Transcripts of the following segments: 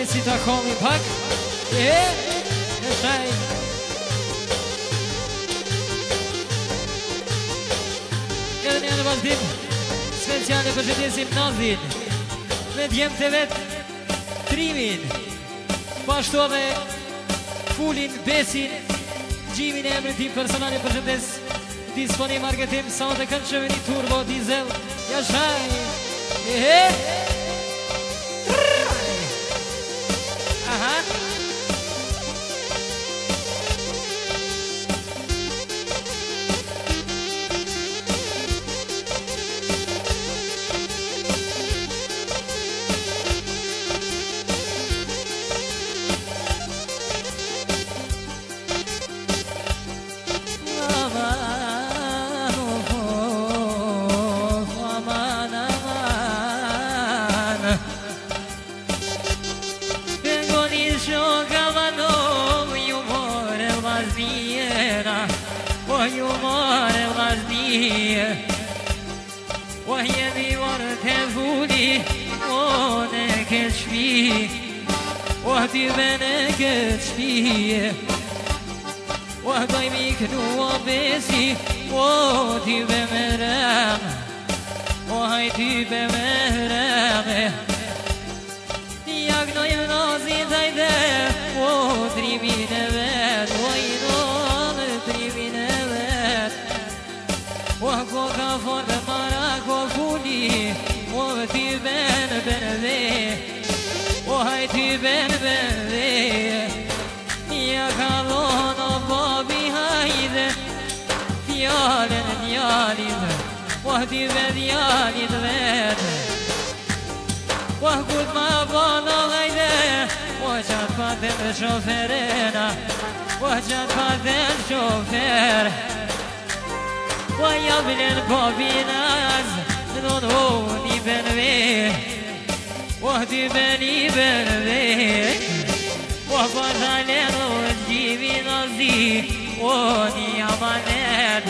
si ta komi pak. E shaj. Edhe një në vazhdim speciale për shëndesim Nazin me djemë të vetë Trimin, pashtu edhe Fulin, Besin, Gjimin e emrin tim personali për shëndes Disponi marketim, sound e kënë qëveni turbo, diesel, jashaj. Aha. وهي بورد فولي ونكش فيه وهدي بنكش فيه وهدي ميكنو وبيسي وهدي بمرام وهدي بمرام يقنو ينازي دايدا ودري بنبات وينون دري بنبات وهكو كفر بمراك وفولي وهدي بنبات وهدي بنبات يا كالون بابي هايدا ديالن ديالد وهدي بديالد بات وهقول ما بالا غيدا وجد فاتن شوفيرنا وجد فاتن شوفير ويا بلن بابي ناز نوني بنبي وهدي بني بنبي وفضل علينا وتجيبي نازي وني امانات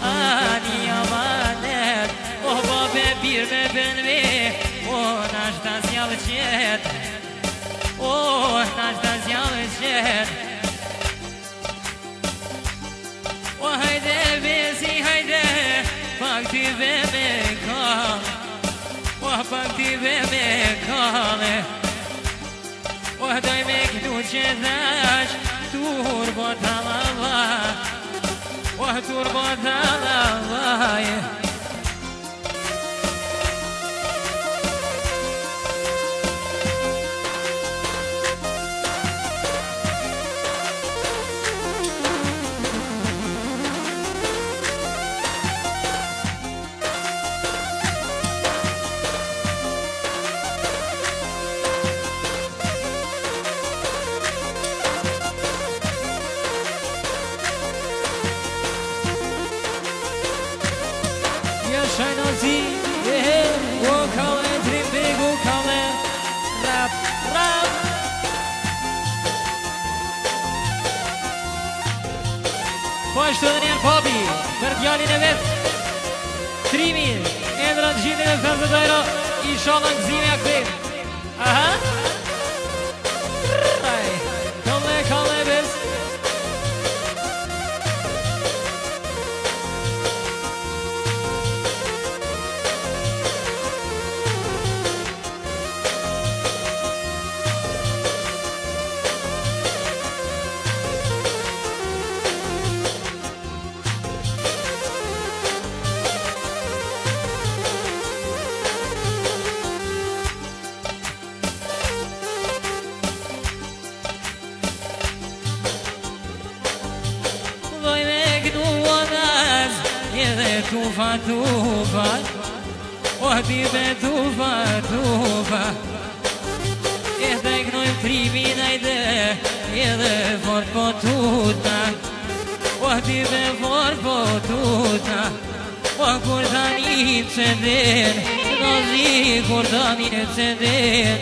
اني امانات وبابا بير بنبي وناشتاس يالشيت وناشتاس يالشيت وهيدا بيسي هيدا فاكتي بمكان وفاكتي بمكان وهدا مكنون شذاش تربط على الله وتربط على الله Pashtu dhe njerë Papi, për djallin e vetë Trimin, Endra të gjithin e thërë dojro I shala në gzime akbim Aha Kalle bes توفا توفا وهدي بتوفا توفا اهداك نوم تريبين ايده يده فور بوتوتا وهدي بفور بوتوتا وكرداني تسدين نازي كرداني تسدين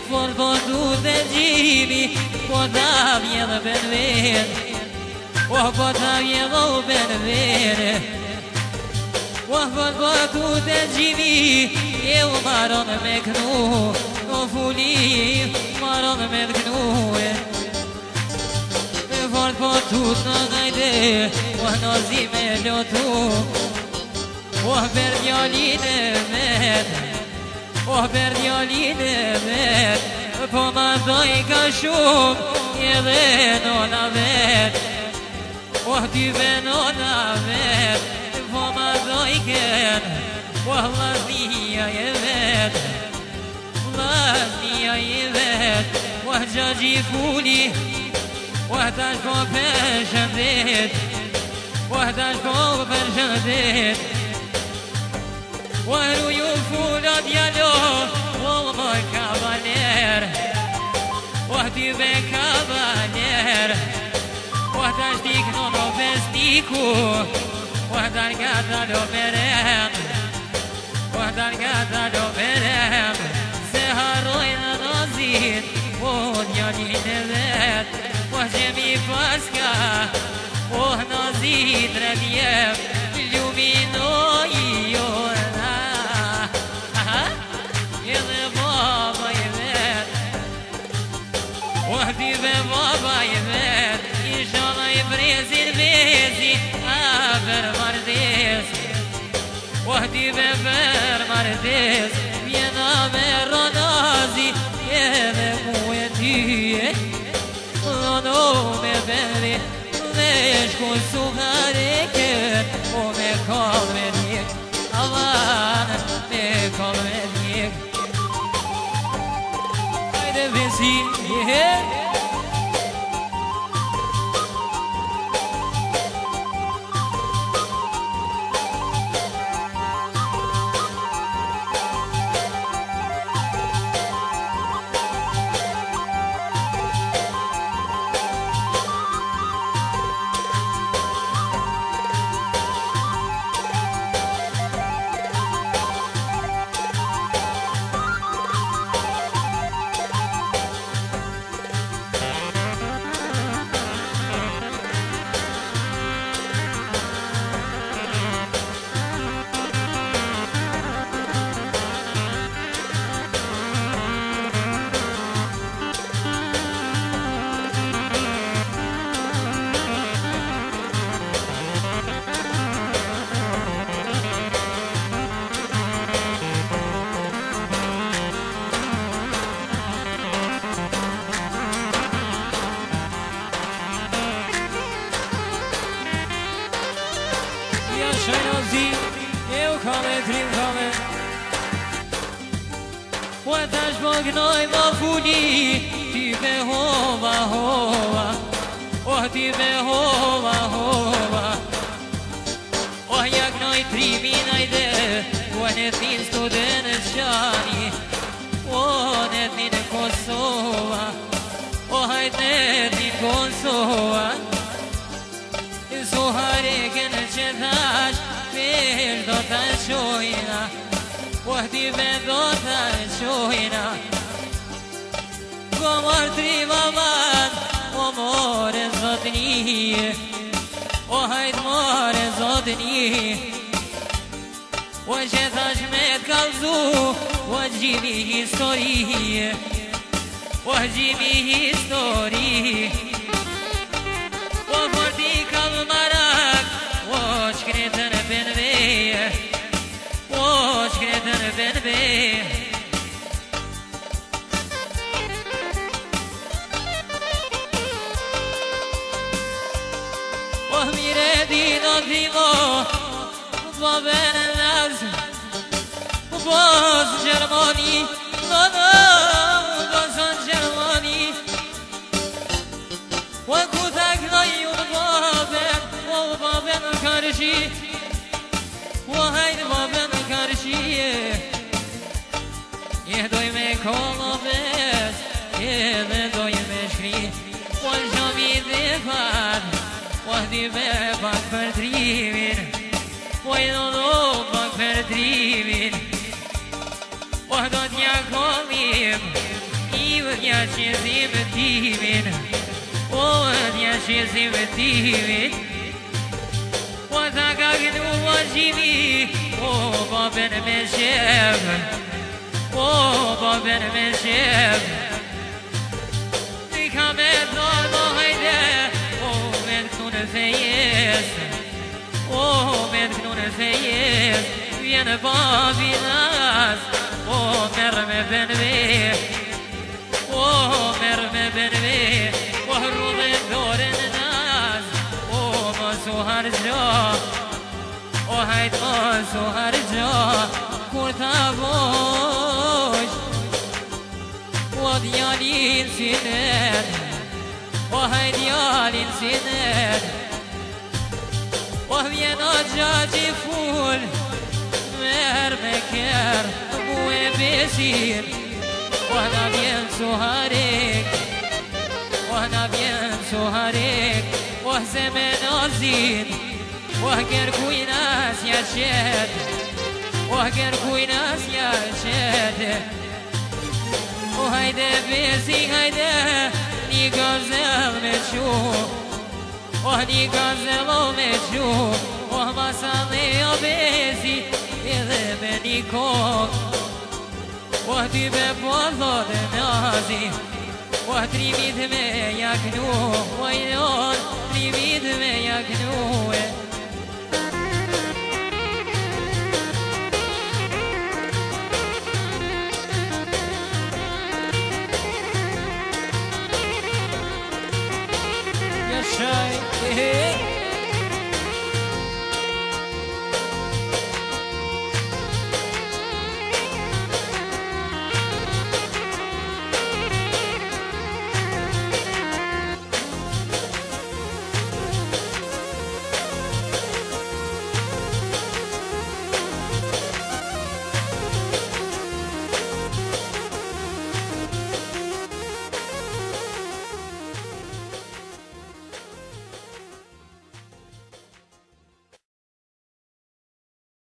فور بوتوتا جيبي قدام يده بنوين وقدام يده بنوين وهو البطو تجيبي يوم مارون مكنو fuli maron me dhknue Me fort po tut në gajde nazi me lotu për djallin e met për djallin e met Po ma doj ka shumë edhe nona vet ty be nona vet Po ma doj ken Vlasnia e vet Vlasnia e vet Gjaji fuli tash po përshëndet tash po përshëndet Ruju fula djalo më kavaler ty be kavaler tash dik nono vestiku dar gata lo merem dar gata lo merem Se harrojnë nazit djallin e vet Gjemi paska nazit rëdjem Luminoj jona Edhe baba i vet Dyve baba i vet Ishala i brezin bezi Për mardes Dyve për mardes Vjena me ronazi Edhe mu e tyje No me veri Me shku su hareket me kall me njek Avan me kall me njek Hajde vizin tash po gnoj ma fuli Ty be hova hova ty be hova hova ja gnoj trimin ajde në t'nin student qani në t'nin Kosova hajt në t'nin Kosova Suhareken që thash Pesh do t'a qojna ty be do t'a qojna Komar tri maman more zotni hajt more zotni që thash me t'kallzu gjimi histori gjimi histori për t'i kam marak shkretën benve shkretën benve mire dino t'imo ben naz Bos Gjermani Bos Gjermani ku t'a gnoj unë baben karshi hajt baben karshi doj me kolobes edhe doj me shkri gjami dhe fat dyve pak për trimin do pak për trimin do t'ja kolim t'ja qezim timin t'ja qezim timin t'a ka gnu gjimi baben me shef ben me qef Ti ka me thonë mo hajde me të kënu në fejes me të kënu në fejes Vjenë babi nas merë me benve merë me benve rrudhe dore në nas më su hargjo hajt më su hargjo Kur ta vosh djalin si nen djalin si nen vjen o gjaqi full Mer me ker mu e besir na vjen su harek na vjen su harek se me nazin kërkujnas ja qed kërkujnas ja qed hajde besi hajde një gazel me qu një gazel me qu masale o besi edhe me një kong ty me podho dhe nazi trimit me jaknu trimit me jaknu